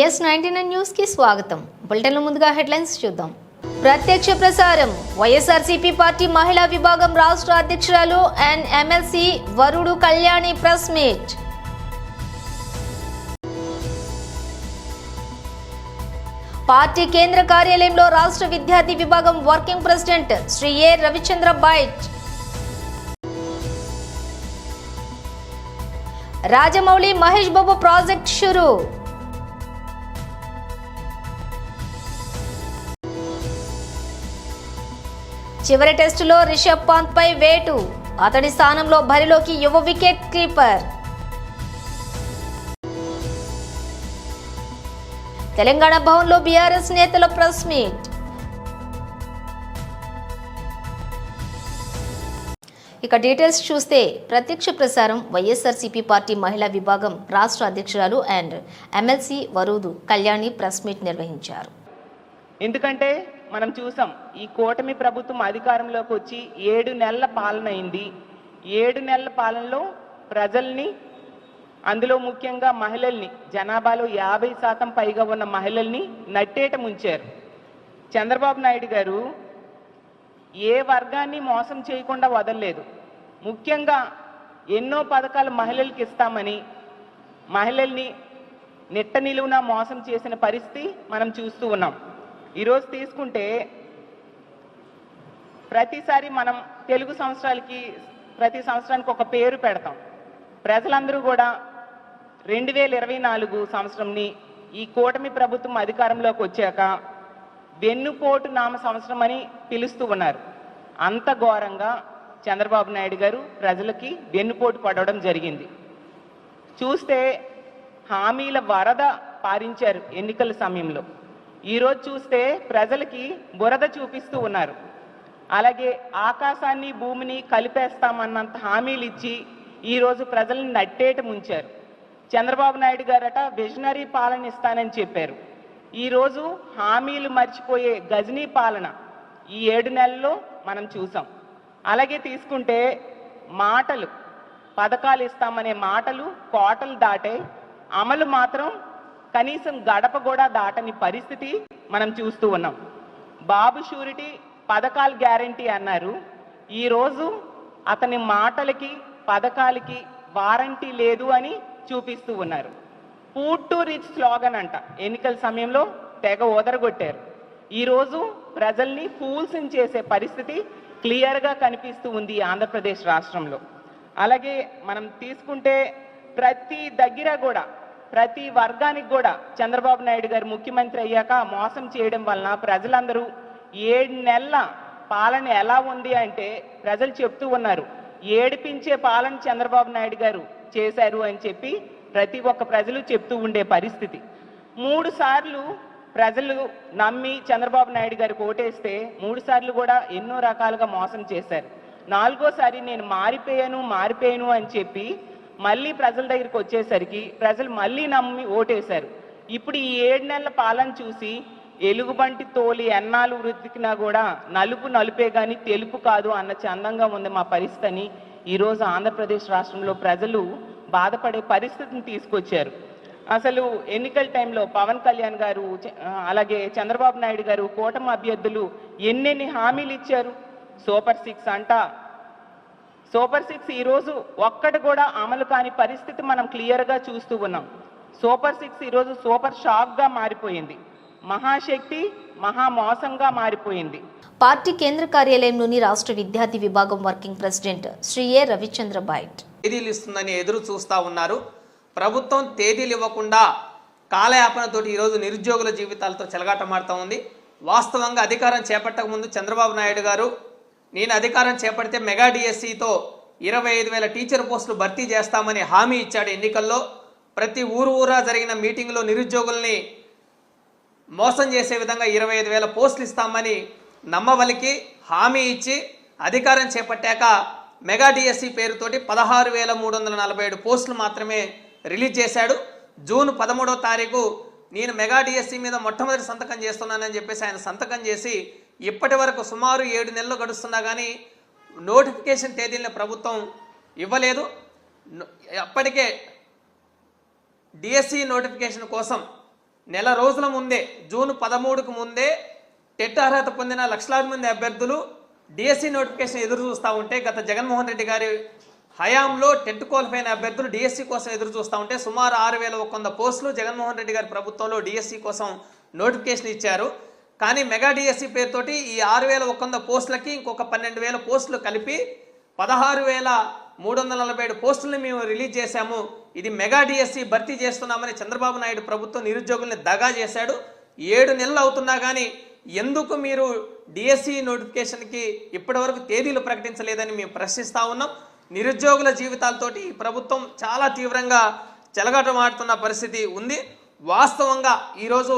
TS99 news కి స్వాగతం. బులెటిన్లో ముందుగా హెడ్లైన్స్ చూద్దాం. ప్రత్యక్ష ప్రసారం వైఎస్ఆర్సీపీ పార్టీ మహిళా విభాగం రాష్ట్ర అధ్యక్షురాలు అండ్ ఎమ్మెల్సీ వరుడు కళ్యాణి ప్రెస్ మీట్. పార్టీ కేంద్ర కార్యాలయంలో రాష్ట్ర విద్యార్థి విభాగం వర్కింగ్ ప్రెసిడెంట్ శ్రీ ఏ రవిచంద్ర బైట్. రాజమౌళి మహేష్ బాబు ప్రాజెక్ట్ షురు. చివరి టెస్టులో రిషబ్ పంత్ పై వేటు, అతడి స్థానంలో బరిలోకి యువ వికెట్ కీపర్. తెలంగాణ భవన్లో బీఆర్ఎస్ నేతల ప్రెస్ మీట్. ఇక డీటెయిల్స్ చూస్తే ప్రత్యక్ష ప్రసారం వైఎస్ఆర్సీపీ పార్టీ మహిళా విభాగం రాష్ట్ర అధ్యక్షురాలు and MLC Varudu Kalyani press meet నిర్వహించారు. ఎందుకంటే మనం చూసాం, ఈ కూటమి ప్రభుత్వం అధికారంలోకి వచ్చి 7 నెలల పాలన అయింది. 7 నెలల పాలనలో ప్రజల్ని, అందులో ముఖ్యంగా మహిళల్ని, జనాభాలో 50% పైగా ఉన్న మహిళల్ని నట్టేట ముంచారు. చంద్రబాబు నాయుడు గారు ఏ వర్గాన్ని మోసం చేయకుండా వదలలేదు. ముఖ్యంగా ఎన్నో పథకాలు మహిళలకి ఇస్తామని మహిళల్ని నిట్ట నిలువున మోసం చేసిన పరిస్థితి మనం చూస్తూ ఉన్నాం. ఈరోజు తీసుకుంటే ప్రతిసారి మనం తెలుగు సంవత్సరాలకి ప్రతి సంవత్సరానికి ఒక పేరు పెడతాం. ప్రజలందరూ కూడా 2024 సంవత్సరంని ఈ కూటమి ప్రభుత్వం అధికారంలోకి వచ్చాక వెన్నుపోటు నామ సంవత్సరం అని పిలుస్తూ ఉన్నారు. అంత ఘోరంగా చంద్రబాబు నాయుడు గారు ప్రజలకి వెన్నుపోటు పడవడం జరిగింది. చూస్తే హామీల వరద పారించారు ఎన్నికల సమయంలో. ఈరోజు చూస్తే ప్రజలకి బురద చూపిస్తూ ఉన్నారు. అలాగే ఆకాశాన్ని భూమిని కలిపేస్తామన్నంత హామీలు ఇచ్చి ఈరోజు ప్రజల్ని నట్టేట ముంచారు. చంద్రబాబు నాయుడు గారట విజనరీ పాలన ఇస్తానని చెప్పారు. ఈరోజు హామీలు మర్చిపోయే గజనీ పాలన ఈ 7 నెలల్లో మనం చూసాం. అలాగే తీసుకుంటే మాటలు, పథకాలు ఇస్తామనే మాటలు కోటలు దాటే, అమలు మాత్రం కనీసం గడప కూడా దాటని పరిస్థితి మనం చూస్తూ ఉన్నాం. బాబు షూరిటీ పథకాలు గ్యారంటీ అన్నారు. ఈరోజు అతని మాటలకి పథకాలకి వారంటీ లేదు అని చూపిస్తూ ఉన్నారు. ఫుడ్ టు రిచ్ స్లోగన్ అంట ఎన్నికల సమయంలో తెగ ఓదరగొట్టారు. ఈరోజు ప్రజల్ని ఫూల్స్ని చేసే పరిస్థితి క్లియర్గా కనిపిస్తూ ఉంది ఆంధ్రప్రదేశ్ రాష్ట్రంలో. అలాగే మనం తీసుకుంటే ప్రతి దగ్గర కూడా, ప్రతి వర్గానికి కూడా చంద్రబాబు నాయుడు గారు ముఖ్యమంత్రి అయ్యాక మోసం చేయడం వలన ప్రజలందరూ 7 నెలల పాలన ఎలా ఉంది అంటే ప్రజలు చెప్తూ ఉన్నారు, ఏడిపించే పాలన చంద్రబాబు నాయుడు గారు చేశారు అని చెప్పి ప్రతి ఒక్క ప్రజలు చెప్తూ ఉండే పరిస్థితి. 3 సార్లు ప్రజలు నమ్మి చంద్రబాబు నాయుడు గారికి ఓటేస్తే 3 సార్లు కూడా ఎన్నో రకాలుగా మోసం చేశారు. 4వ సారి నేను మారిపోయాను అని చెప్పి మళ్ళీ ప్రజల దగ్గరికి వచ్చేసరికి ప్రజలు మళ్ళీ నమ్మి ఓటేశారు. ఇప్పుడు ఈ 7 నెలల పాలన చూసి ఎలుగుబంటి తోలి ఎన్నాళ్ళు వృద్ధికినా కూడా నలుపు నలుపే కానీ తెలుపు కాదు అన్న చందంగా ఉంది మా పరిస్థితి అని ఈరోజు ఆంధ్రప్రదేశ్ రాష్ట్రంలో ప్రజలు బాధపడే పరిస్థితిని తీసుకొచ్చారు. అసలు ఎన్నికల టైంలో పవన్ కళ్యాణ్ గారు, అలాగే చంద్రబాబు నాయుడు గారు, కూటమి అభ్యర్థులు ఎన్నెన్ని హామీలు ఇచ్చారు. సూపర్ 6 అంట. సూపర్ 6 ఈరోజు ఒక్కటి కూడా అమలు కాని పరిస్థితి మనం క్లియర్గా చూస్తూ ఉన్నాం. సూపర్ 6 ఈరోజు సూపర్ షాక్గా మారిపోయింది. మహాశక్తి మహామోసంగా మారిపోయింది. పార్టీ కేంద్ర కార్యాలయంలోని రాష్ట్ర విద్యార్థి విభాగం వర్కింగ్ ప్రెసిడెంట్ శ్రీ ఏ రవిచంద్ర బైట్. తేదీలు ఇస్తుందని ఎదురు చూస్తూ ఉన్నారు. ప్రభుత్వం తేదీలు ఇవ్వకుండా కాలయాపనతోటి ఈరోజు నిరుద్యోగుల జీవితాలతో చెలగాటమాడుతూ ఉంది. వాస్తవంగా అధికారం చేపట్టక ముందు చంద్రబాబు నాయుడు గారు, నేను అధికారం చేపడితే మెగా డిఎస్సితో 25,000 టీచర్ పోస్టులు భర్తీ చేస్తామని హామీ ఇచ్చాడు ఎన్నికల్లో. ప్రతి ఊరా జరిగిన మీటింగ్లో నిరుద్యోగుల్ని మోసం చేసే విధంగా 25,000 పోస్టులు ఇస్తామని నమ్మవలికి హామీ ఇచ్చి అధికారం చేపట్టాక మెగా డిఎస్సి పేరుతోటి 16,347 పోస్టులు మాత్రమే రిలీజ్ చేశాడు. జూన్ 13వ తారీఖు నేను మెగా డిఎస్సి మీద మొట్టమొదటి సంతకం చేస్తున్నానని చెప్పేసి ఆయన సంతకం చేసి ఇప్పటి వరకు సుమారు 7 నెలలు గడుస్తున్నా కానీ నోటిఫికేషన్ తేదీలను ప్రభుత్వం ఇవ్వలేదు. అప్పటికే డిఎస్సి నోటిఫికేషన్ కోసం నెల రోజుల ముందే జూన్ 13కు ముందే టెట్ అర్హత పొందిన లక్షలాది మంది అభ్యర్థులు డిఎస్సి నోటిఫికేషన్ ఎదురు చూస్తూ ఉంటే గత జగన్మోహన్ రెడ్డి గారి హయాంలో టెట్ క్వాలిఫై అయిన అభ్యర్థులు డిఎస్సి కోసం ఎదురు చూస్తూ ఉంటే సుమారు 6,100 పోస్టులు జగన్మోహన్ రెడ్డి గారి ప్రభుత్వంలో డిఎస్సి కోసం నోటిఫికేషన్ ఇచ్చారు. కానీ మెగా డిఎస్సి పేరుతోటి ఈ 6,100 పోస్టులకి ఇంకొక 12,000 పోస్టులు కలిపి 16,347 పోస్టులను మేము రిలీజ్ చేశాము. ఇది మెగా డిఎస్సి భర్తీ చేస్తున్నామని చంద్రబాబు నాయుడు ప్రభుత్వం నిరుద్యోగుల్ని దగా చేశాడు. 7 నెలలు అవుతున్నా కానీ ఎందుకు మీరు డిఎస్సి నోటిఫికేషన్కి ఇప్పటివరకు తేదీలు ప్రకటించలేదని మేము ప్రశ్నిస్తూ ఉన్నాం. నిరుద్యోగుల జీవితాలతోటి ఈ ప్రభుత్వం చాలా తీవ్రంగా చెలగాటమాడుతున్న పరిస్థితి ఉంది. వాస్తవంగా ఈరోజు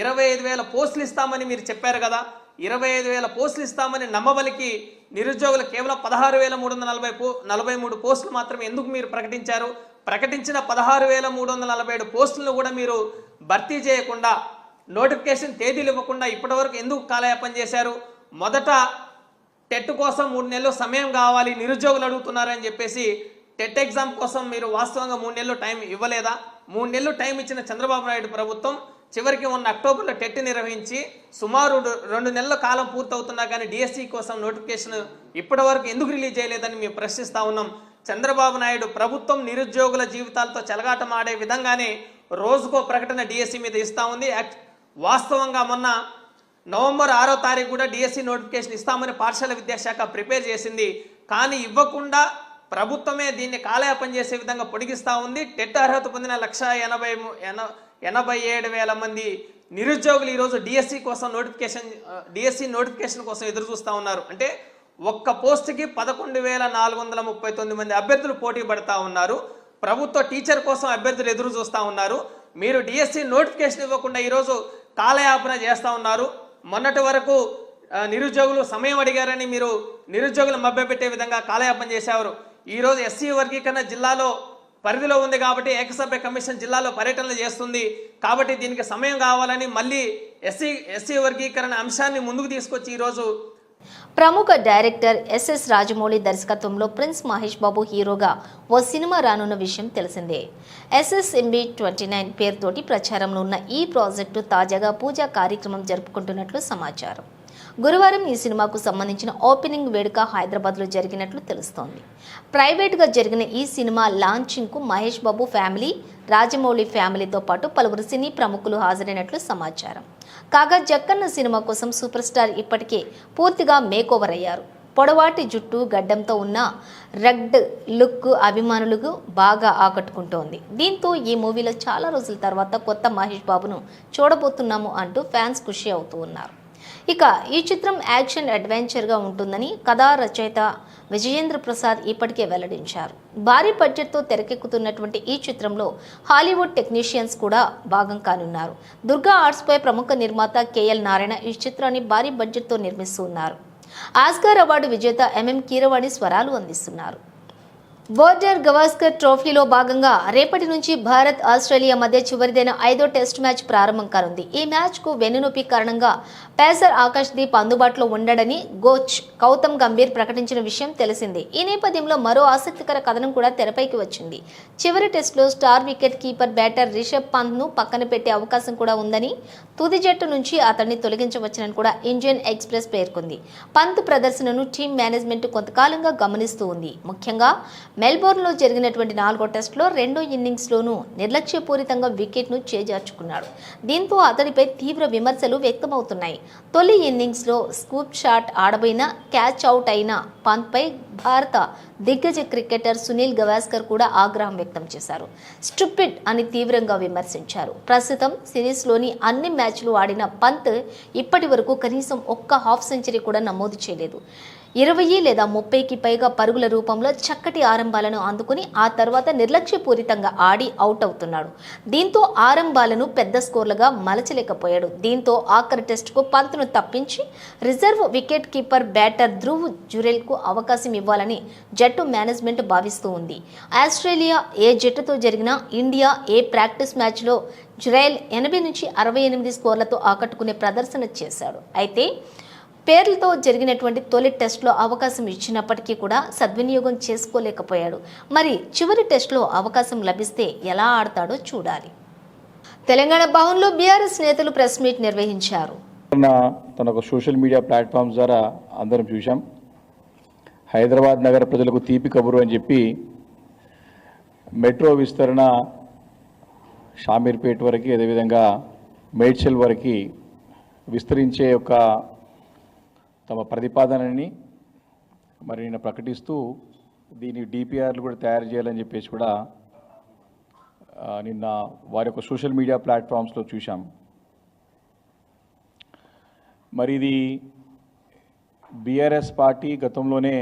25,000 పోస్టులు ఇస్తామని మీరు చెప్పారు కదా, 25,000 పోస్టులు ఇస్తామని నమ్మబలికి నిరుద్యోగులు కేవలం 16,343 పోస్టులు మాత్రమే ఎందుకు మీరు ప్రకటించారు? ప్రకటించిన 16,347 పోస్టులను కూడా మీరు భర్తీ చేయకుండా, నోటిఫికేషన్ తేదీలు ఇవ్వకుండా ఇప్పటివరకు ఎందుకు కాలయాపన చేశారు? మొదట టెట్ కోసం 3 నెలలు సమయం కావాలి నిరుద్యోగులు అడుగుతున్నారని చెప్పేసి టెట్ ఎగ్జామ్ కోసం మీరు వాస్తవంగా 3 నెలలు టైం ఇవ్వలేదా? 3 నెలలు టైం ఇచ్చిన చంద్రబాబు నాయుడు ప్రభుత్వం చివరికి మొన్న అక్టోబర్లో టెట్ నిర్వహించి సుమారు 2 నెలల కాలం పూర్తవుతున్నా కానీ డిఎస్సి కోసం నోటిఫికేషన్ ఇప్పటివరకు ఎందుకు రిలీజ్ చేయలేదని మేము ప్రశ్నిస్తూ ఉన్నాం. చంద్రబాబు నాయుడు ప్రభుత్వం నిరుద్యోగుల జీవితాలతో చెలగాటమాడే విధంగానే రోజుకో ప్రకటన డిఎస్సి మీద ఇస్తూ ఉంది. వాస్తవంగా మొన్న నవంబర్ 6వ తారీఖు కూడా డిఎస్సి నోటిఫికేషన్ ఇస్తామని పాఠశాల విద్యాశాఖ ప్రిపేర్ చేసింది. కానీ ఇవ్వకుండా ప్రభుత్వమే దీన్ని కాలయాపన చేసే విధంగా పొడిగిస్తూ ఉంది. టెట్ అర్హత పొందిన 1,87,000 మంది నిరుద్యోగులు ఈరోజు డిఎస్సి నోటిఫికేషన్ కోసం ఎదురు చూస్తూ ఉన్నారు. అంటే ఒక్క పోస్టుకి 11,439 మంది అభ్యర్థులు పోటీ పడతా ఉన్నారు. ప్రభుత్వ టీచర్ కోసం అభ్యర్థులు ఎదురు చూస్తూ ఉన్నారు. మీరు డిఎస్సి నోటిఫికేషన్ ఇవ్వకుండా ఈరోజు కాలయాపన చేస్తూ ఉన్నారు. మొన్నటి వరకు నిరుద్యోగులు సమయం అడిగారని మీరు నిరుద్యోగులు మభ్యపెట్టే విధంగా కాలయాపన చేశారు. ఈరోజు ఎస్సీ వర్గీకరణ జిల్లాలో పరిధిలో ఉంది కాబట్టి ఏకసభ్య కమిషన్ జిల్లాలో పర్యటనలు చేస్తుంది కాబట్టి దీనికి సమయం కావాలని మళ్ళీ ఎస్సీ వర్గీకరణ అంశాన్ని ముందుకు తీసుకొచ్చి ఈరోజు ప్రముఖ డైరెక్టర్ ఎస్ఎస్ రాజమౌళి దర్శకత్వంలో ప్రిన్స్ మహేష్ బాబు హీరోగా ఓ సినిమా రానున్న విషయం తెలిసిందే. SSMB 29 పేరుతోటి ప్రచారంలో ఉన్న ఈ ప్రాజెక్టు తాజాగా పూజా కార్యక్రమం జరుపుకుంటున్నట్లు సమాచారం. గురువారం ఈ సినిమాకు సంబంధించిన ఓపెనింగ్ వేడుక హైదరాబాద్లో జరిగినట్లు తెలుస్తోంది. ప్రైవేట్గా జరిగిన ఈ సినిమా లాంచింగ్కు మహేష్ బాబు ఫ్యామిలీ, రాజమౌళి ఫ్యామిలీతో పాటు పలువురు సినీ ప్రముఖులు హాజరైనట్లు సమాచారం. కాగా జక్కన్న సినిమా కోసం సూపర్ స్టార్ ఇప్పటికే పూర్తిగా మేకోవర్ అయ్యారు. పొడవాటి జుట్టు, గడ్డంతో ఉన్న రగ్డ్ లుక్ అభిమానులకు బాగా ఆకట్టుకుంటోంది. దీంతో ఈ మూవీలో చాలా రోజుల తర్వాత కొత్త మహేష్ బాబును చూడబోతున్నాము అంటూ ఫ్యాన్స్ ఖుషి అవుతూ ఉన్నారు. ఇక ఈ చిత్రం యాక్షన్ అడ్వెంచర్గా ఉంటుందని కథా రచయిత విజయేంద్ర ప్రసాద్ ఇప్పటికే వెల్లడించారు. భారీ బడ్జెట్తో తెరకెక్కుతున్నటువంటి ఈ చిత్రంలో హాలీవుడ్ టెక్నీషియన్స్ కూడా భాగం కానున్నారు. దుర్గా ఆర్ట్స్పై ప్రముఖ నిర్మాత KL నారాయణ ఈ చిత్రాన్ని భారీ బడ్జెట్తో నిర్మిస్తున్నారు. ఆస్కార్ అవార్డు విజేత MM కీరవాణి స్వరాలు అందిస్తున్నారు. బోర్డర్ గవాస్కర్ ట్రోఫీలో భాగంగా రేపటి నుంచి భారత్, ఆస్ట్రేలియా మధ్య చివరిదైన 5వ టెస్ట్ మ్యాచ్ ప్రారంభం కానుంది. ఈ మ్యాచ్కు వెన్నునొప్పి కారణంగా పేసర్ ఆకాష్ దీప్ అందుబాటులో ఉండడని కోచ్ గౌతమ్ గంభీర్ ప్రకటించిన విషయం తెలిసిందే. ఈ నేపథ్యంలో మరో ఆసక్తికర కథనం కూడా తెరపైకి వచ్చింది. చివరి టెస్టులో star wicket keeper batter Rishabh పంత్ను పక్కన పెట్టే అవకాశం కూడా ఉందని, తుది జట్టు నుంచి అతన్ని తొలగించవచ్చునని కూడా ఇండియన్ ఎక్స్ప్రెస్ పేర్కొంది. పంత్ ప్రదర్శనను టీం మేనేజ్మెంట్ కొంతకాలంగా గమనిస్తూ ఉంది. ముఖ్యంగా మెల్బోర్న్లో జరిగినటువంటి 4వ టెస్టులో 2వ ఇన్నింగ్స్లోనూ నిర్లక్ష్యపూరితంగా వికెట్ను చేజార్చుకున్నాడు. దీంతో అతడిపై తీవ్ర విమర్శలు వ్యక్తమవుతున్నాయి. తొలి ఇన్నింగ్స్లో స్కూప్ షాట్ ఆడబోయిన క్యాచ్ అవుట్ అయిన పంత్పై భారత దిగ్గజ క్రికెటర్ సునీల్ గవాస్కర్ కూడా ఆగ్రహం వ్యక్తం చేశారు. స్టూపిడ్ అని తీవ్రంగా విమర్శించారు. ప్రస్తుతం సిరీస్లోని అన్ని మ్యాచ్లు ఆడిన పంత్ ఇప్పటి వరకు కనీసం ఒక్క హాఫ్ సెంచరీ కూడా నమోదు చేయలేదు. 20 లేదా 30కి పైగా పరుగుల రూపంలో చక్కటి ఆరంభాలను అందుకుని ఆ తర్వాత నిర్లక్ష్యపూరితంగా ఆడి అవుట్ అవుతున్నాడు. దీంతో ఆరంభాలను పెద్ద స్కోర్లుగా మలచలేకపోయాడు. దీంతో ఆఖరి టెస్టుకు పంత్ను తప్పించి reserve wicket keeper batter Dhruv జురెల్కు అవకాశం ఇవ్వాలని జట్టు మేనేజ్మెంట్ భావిస్తూ ఉంది. ఆస్ట్రేలియా ఏ జట్టుతో జరిగినా ఇండియా ఏ ప్రాక్టీస్ మ్యాచ్లో జురెల్ 80 నుంచి 68 స్కోర్లతో ఆకట్టుకునే ప్రదర్శన చేశాడు. అయితే పేర్లతో జరిగినటువంటి తొలి టెస్టులో అవకాశం ఇచ్చినప్పటికీ కూడా సద్వినియోగం చేసుకోలేకపోయాడు. మరి చివరి టెస్టులో అవకాశం లభిస్తే ఎలా ఆడతాడో చూడాలి. తెలంగాణ భవన్లో బీఆర్ఎస్ నేతలు ప్రెస్ మీట్ నిర్వహించారు. తన ఒక సోషల్ మీడియా ప్లాట్ఫామ్స్ ద్వారా అందరం చూసాం. హైదరాబాద్ నగర ప్రజలకు తీపి కబురు అని చెప్పి మెట్రో విస్తరణ షామీర్పేట్ వరకు, అదేవిధంగా మేడ్చల్ వరకు విస్తరించే ఒక తమ ప్రతిపాదనని మరి నిన్న ప్రకటిస్తూ దీని డిపిఆర్లు కూడా తయారు చేయాలని చెప్పేసి కూడా నిన్న వారి యొక్క సోషల్ మీడియా ప్లాట్ఫామ్స్లో చూసాం. మరి ఇది బీఆర్ఎస్ పార్టీ గతంలోనే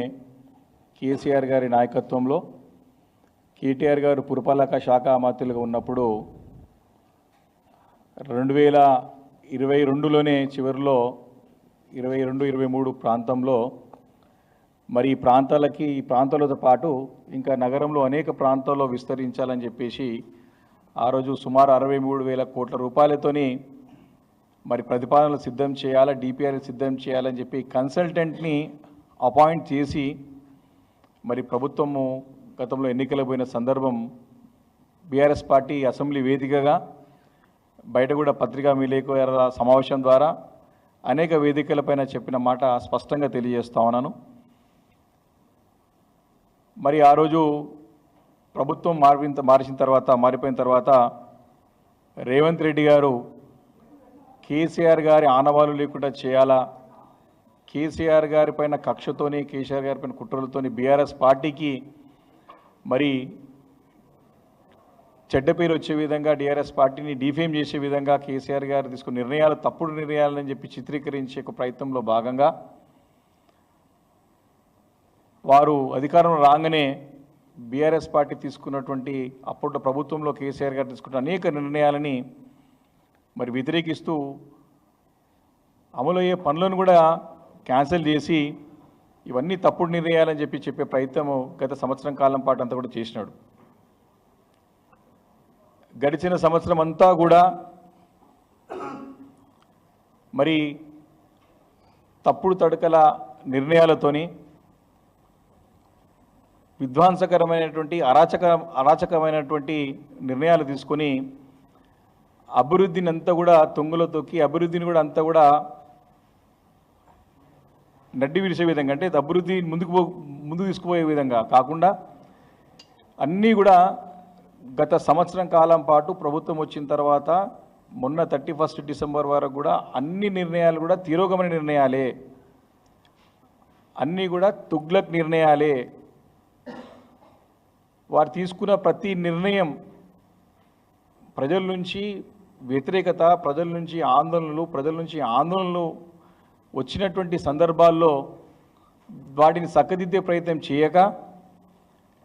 కేసీఆర్ గారి నాయకత్వంలో కేటీఆర్ గారు పురపాలక శాఖ మంత్రులుగా ఉన్నప్పుడు 2022లోనే చివరిలో 22-23 ప్రాంతంలో మరి ఈ ప్రాంతాలతో పాటు ఇంకా నగరంలో అనేక ప్రాంతాల్లో విస్తరించాలని చెప్పేసి ఆ రోజు సుమారు 63,000 కోట్ల రూపాయలతోని మరి ప్రతిపాదనలు సిద్ధం చేయాలా, డిపిఆర్ సిద్ధం చేయాలని చెప్పి కన్సల్టెంట్ని అపాయింట్ చేసి మరి ప్రభుత్వము గతంలో ఎన్నికలకు పోయిన సందర్భం బీఆర్ఎస్ పార్టీ అసెంబ్లీ వేదికగా బయట కూడా పత్రికా విలేకరుల సమావేశం ద్వారా అనేక వేదికలపైన చెప్పిన మాట స్పష్టంగా తెలియజేస్తా ఉన్నాను. మరి ఆ రోజు ప్రభుత్వం మారిపోయిన తర్వాత రేవంత్ రెడ్డి గారు కేసీఆర్ గారి ఆనవాలు లేకుండా చేయాలా, కేసీఆర్ గారి పైన కక్షతోని, కేసీఆర్ గారి పైన కుట్రలతోని బీఆర్ఎస్ పార్టీకి మరి చెడ్డ పేరు వచ్చే విధంగా, టీఆర్ఎస్ పార్టీని డిఫేమ్ చేసే విధంగా కేసీఆర్ గారు తీసుకున్న నిర్ణయాలు తప్పుడు నిర్ణయాలని చెప్పి చిత్రీకరించే ఒక ప్రయత్నంలో భాగంగా వారు అధికారంలో రాగానే బీఆర్ఎస్ పార్టీ తీసుకున్నటువంటి అప్పట్లో ప్రభుత్వంలో కేసీఆర్ గారు తీసుకున్న అనేక నిర్ణయాలని మరి వ్యతిరేకిస్తూ అమలయ్యే పనులను కూడా క్యాన్సిల్ చేసి ఇవన్నీ తప్పుడు నిర్ణయాలని చెప్పే ప్రయత్నం గత సంవత్సరం కాలం పాటు అంతా కూడా చేసినాడు. గడిచిన సంవత్సరం అంతా కూడా మరి తప్పుడు తడకల నిర్ణయాలతోని విధ్వంసకరమైనటువంటి అరాచకమైనటువంటి నిర్ణయాలు తీసుకొని అభివృద్ధిని అంతా కూడా తొంగులో తొక్కి అభివృద్ధిని కూడా అంతా కూడా నడ్డి విడిచే విధంగా, అంటే అభివృద్ధి ముందుకు తీసుకుపోయే విధంగా కాకుండా అన్నీ కూడా గత సంవత్సరం కాలం పాటు ప్రభుత్వం వచ్చిన తర్వాత మొన్న 31 డిసెంబర్ వరకు కూడా అన్ని నిర్ణయాలు కూడా తిరోగమన నిర్ణయాలే, అన్నీ కూడా తుగ్లక్ నిర్ణయాలే. వారు తీసుకున్న ప్రతి నిర్ణయం ప్రజల నుంచి వ్యతిరేకత, ప్రజల నుంచి ఆందోళనలు వచ్చినటువంటి సందర్భాల్లో వాటిని చక్కదిద్దే ప్రయత్నం చేయక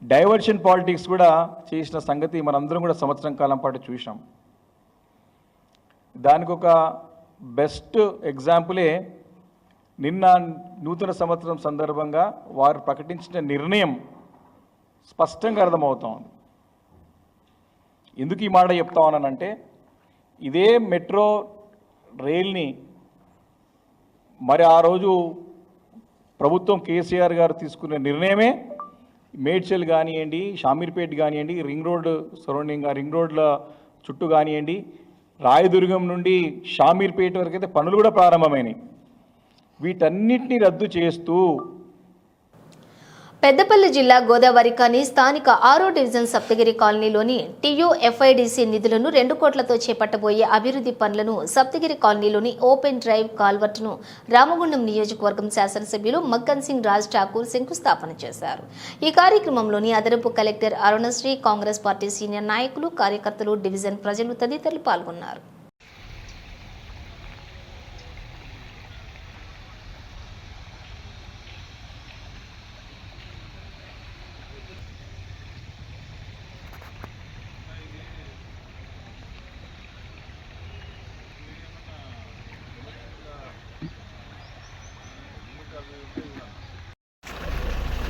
డైవర్షన్ పాలిటిక్స్ కూడా చేసిన సంగతి మనందరం కూడా సంవత్సరం కాలం పాటు చూసాం. దానికి ఒక బెస్ట్ ఎగ్జాంపులే నిన్న నూతన సంవత్సరం సందర్భంగా వారు ప్రకటించిన నిర్ణయం స్పష్టంగా అర్థమవుతా ఉంది. ఎందుకు ఈ మాట చెప్తా ఉన్నానంటే, ఇదే మెట్రో రైల్ని మరి ఆ రోజు ప్రభుత్వం కేసీఆర్ గారు తీసుకునే నిర్ణయమే మేడ్చల్ కానివ్వండి, షామీర్పేట్ కానివ్వండి, రింగ్ రోడ్ల చుట్టూ కానివ్వండి, రాయదుర్గం నుండి షామీర్పేట వరకు అయితే పనులు కూడా ప్రారంభమైనాయి. వీటన్నిటిని రద్దు చేస్తూ పెద్దపల్లి జిల్లా గోదావరి కాని స్థానిక 6వ డివిజన్ సప్తగిరి కాలనీలోని టీయూఎఫ్ఐడిసి నిధులను 2 కోట్లతో చేపట్టబోయే అభివృద్ధి పనులను సప్తగిరి కాలనీలోని ఓపెన్ డ్రైవ్ కాల్వర్ట్ను రామగుండం నియోజకవర్గం శాసనసభ్యులు మక్కన్ సింగ్ రాజ్ ఠాకూర్ శంకుస్థాపన చేశారు. ఈ కార్యక్రమంలోని అదనపు collector Arunasri, Congress party senior నాయకులు, కార్యకర్తలు, డివిజన్ ప్రజలు తదితరులు పాల్గొన్నారు.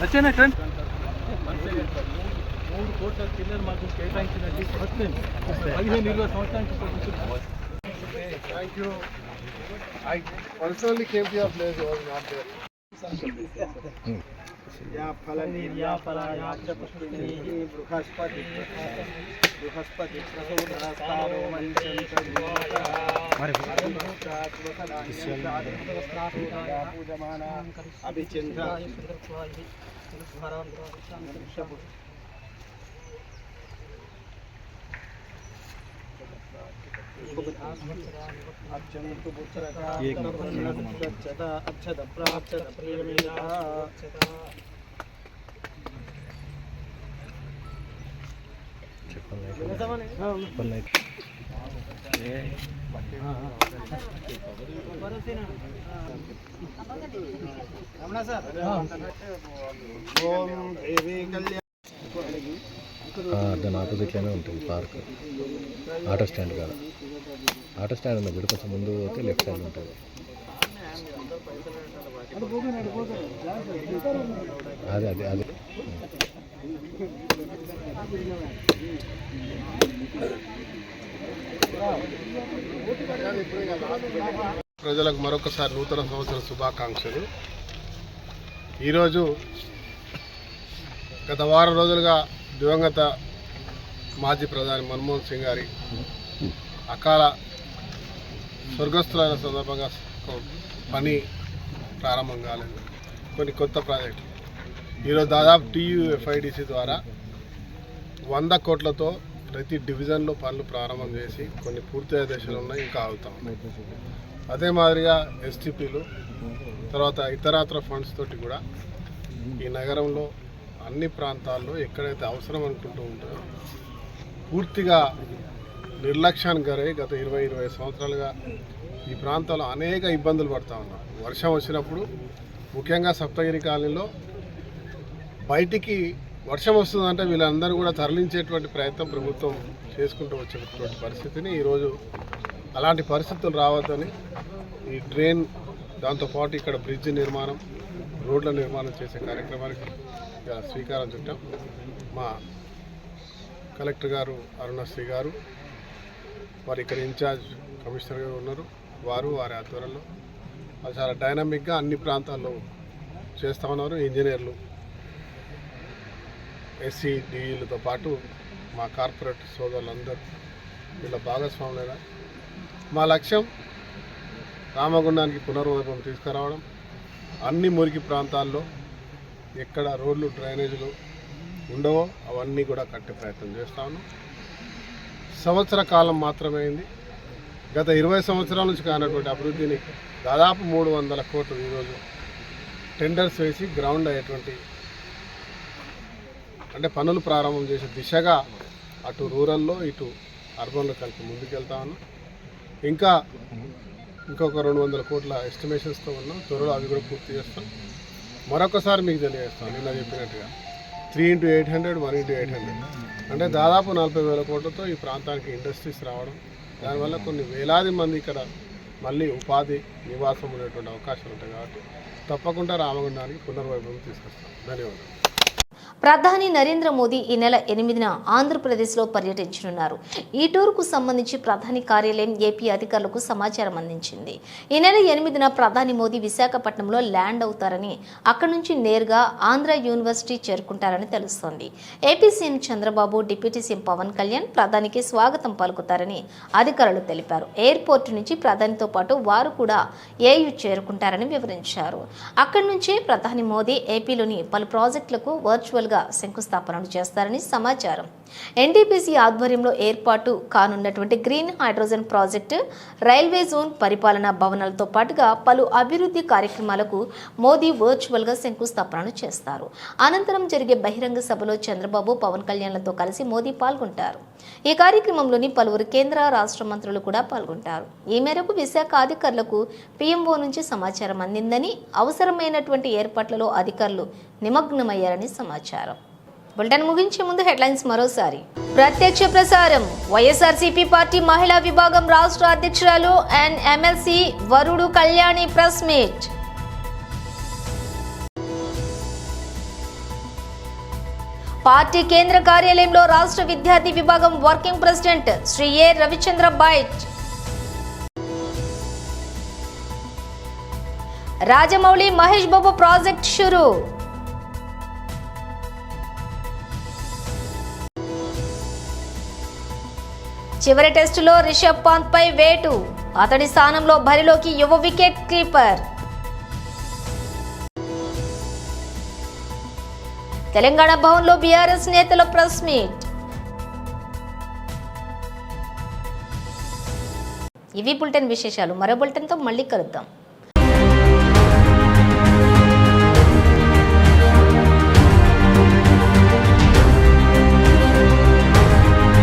నచ్చేనా ట్రెండ్ 3 కోట్ల చిల్లర మాకు కేటాయించినట్టు ఫస్ట్ టైం 15-20 సంవత్సరానికి. Thank you. I personally came to your place, I was not there. या फल बृहस्पति बृहस्पति प्रसोदास्तारो पूजमाना अभिचिंता దాని ఆపోజిట్లోనే ఉంటుంది పార్క్. ఆటో స్టాండ్ కాదు, ఆటో స్టాండ్ ఉంది గుడి కొంచెం ముందు పోతే లెఫ్ట్ సైడ్ ఉంటుంది. అదే అదే అదే ప్రజలకు మరొకసారి నూతన సంవత్సర శుభాకాంక్షలు. ఈరోజు గత వారం రోజులుగా దివంగత మాజీ ప్రధాని మన్మోహన్ సింగ్ గారి అకాల స్వర్గస్థులైన సందర్భంగా పని ప్రారంభం కాలేదు. కొన్ని కొత్త ప్రాజెక్టులు ఈరోజు దాదాపు TUFIDC ద్వారా 100 కోట్లతో ప్రతి డివిజన్లో పనులు ప్రారంభం చేసి కొన్ని పూర్తయ్యే దశలు ఉన్నాయి, ఇంకా అవుతాం. అదే మాదిరిగా STPలు తర్వాత ఇతరత్ర ఫండ్స్ తోటి కూడా ఈ నగరంలో అన్ని ప్రాంతాల్లో ఎక్కడైతే అవసరం అనుకుంటూ ఉంటారో పూర్తిగా నిర్లక్ష్యానికి గురై గత 20-25 సంవత్సరాలుగా ఈ ప్రాంతంలో అనేక ఇబ్బందులు పడుతూ ఉన్నారు. వర్షం వచ్చినప్పుడు ముఖ్యంగా సప్తగిరి కాలనీలో బయటికి వర్షం వస్తుందంటే వీళ్ళందరూ కూడా తరలించేటువంటి ప్రయత్నం ప్రభుత్వం చేసుకుంటూ వచ్చేటువంటి పరిస్థితిని ఈరోజు అలాంటి పరిస్థితులు రావద్దని ఈ డ్రైన్ దాంతోపాటు ఇక్కడ బ్రిడ్జ్ నిర్మాణం, రోడ్ల నిర్మాణం చేసే కార్యక్రమానికి శ్రీకారం చుట్టాం. మా కలెక్టర్ గారు అరుణశ్రీ గారు, వారు ఇక్కడ ఇన్ఛార్జ్ కమిషనర్ గారు ఉన్నారు, వారి ఆధ్వర్యంలో అది చాలా డైనమిక్గా అన్ని ప్రాంతాల్లో చేస్తూ ఉన్నారు. ఇంజనీర్లు, SCDలతో పాటు మా కార్పొరేట్ సోదరులందరూ వీళ్ళ భాగస్వాములుగా మా లక్ష్యం రామగుండానికి పునర్వైభవం తీసుకురావడం, అన్ని మురికి ప్రాంతాల్లో ఎక్కడ రోడ్లు డ్రైనేజీలు ఉండవో అవన్నీ కూడా కట్టే ప్రయత్నం చేస్తా ఉన్నాం. సంవత్సర కాలం మాత్రమే అయింది. గత 20 సంవత్సరాల నుంచి కానటువంటి అభివృద్ధిని దాదాపు 300 కోట్లు ఈరోజు టెండర్స్ వేసి గ్రౌండ్ అయ్యేటువంటి అంటే పనులు ప్రారంభం చేసే దిశగా అటు రూరల్లో ఇటు అర్బన్లో కలిపి ముందుకెళ్తా ఉన్నాం. ఇంకొక 200 కోట్ల ఎస్టిమేషన్స్తో ఉన్నాం. త్వరలో అవి కూడా పూర్తి చేస్తాం. మరొకసారి మీకు తెలియజేస్తాం, నిన్న చెప్పినట్టుగా 3x800 1x800 అంటే దాదాపు 40,000 కోట్లతో ఈ ప్రాంతానికి ఇండస్ట్రీస్ రావడం, దానివల్ల కొన్ని వేలాది మంది ఇక్కడ మళ్ళీ ఉపాధి నివాసం ఉండేటువంటి అవకాశాలు ఉంటాయి. కాబట్టి తప్పకుండా రామగుండానికి పునర్వైభవం తీసుకొస్తాం. ధన్యవాదాలు. ప్రధాని నరేంద్ర మోదీ ఈ నెల 8న ఆంధ్రప్రదేశ్లో పర్యటించనున్నారు. ఈ టూర్కు సంబంధించి ప్రధాని కార్యాలయం ఏపీ అధికారులకు సమాచారం అందించింది. ఈ నెల 8న ప్రధాని మోదీ విశాఖపట్నంలో ల్యాండ్ అవుతారని, అక్కడి నుంచి నేరుగా ఆంధ్ర యూనివర్సిటీ చేరుకుంటారని తెలుస్తోంది. AP CM Chandrababu, deputy CM Pawan Kalyan ప్రధానికి స్వాగతం పలుకుతారని అధికారులు తెలిపారు. ఎయిర్పోర్ట్ నుంచి ప్రధానితో పాటు వారు కూడా ఏయూ చేరుకుంటారని వివరించారు. అక్కడి నుంచే ప్రధాని మోదీ ఏపీలోని పలు ప్రాజెక్టులకు వర్చువల్ శంకుస్థాపనలు చేస్తారని సమాచారం. ఎన్టీపీసీ ఆధ్వర్యంలో ఏర్పాటు కానున్నటువంటి green hydrogen project, railway zone పరిపాలనా భవనాలతో పాటుగా పలు అభివృద్ధి కార్యక్రమాలకు మోదీ వర్చువల్ గా శంకుస్థాపనలు చేస్తారు. అనంతరం జరిగే బహిరంగ సభలో చంద్రబాబు, పవన్ కళ్యాణ్లతో కలిసి మోదీ పాల్గొంటారు. ఈ కార్యక్రమంలోని పలువురు కేంద్ర, రాష్ట్ర మంత్రులు కూడా పాల్గొంటారు. ఈ మేరకు విశాఖ అధికారులకు PMO నుంచి సమాచారం అందిందని, అవసరమైనటువంటి ఏర్పాట్లలో అధికారులు నిమగ్నమయ్యారని సమాచారం. బులెటిన్ ముగించే ముందు హెడ్లైన్స్ మరోసారి. ప్రత్యక్ష ప్రసారం. వైఎస్ఆర్సీపీ పార్టీ మహిళా విభాగం రాష్ట్ర అధ్యక్షురాలు అండ్ MLC వరుడు కళ్యాణి ప్రెస్ మీట్. పార్టీ కేంద్ర కార్యాలయంలో రాష్ట్ర విద్యార్థి విభాగం వర్కింగ్ ప్రెసిడెంట్ శ్రీ ఏ రవిచంద్ర బైట్. రాజమౌళి మహేష్ బాబు ప్రాజెక్ట్ షురు. చివరి టెస్టులో రిషబ్ పంత్ పై వేటు, అతడి స్థానంలో బరిలోకి యువ వికెట్ కీపర్. తెలంగాణ భవన్లో బీఆర్ఎస్ నేతల ప్రెస్ మీట్. ఇవి బులెటిన్ విశేషాలు. మరో బులెటిన్తో మళ్ళీ కలుద్దాం.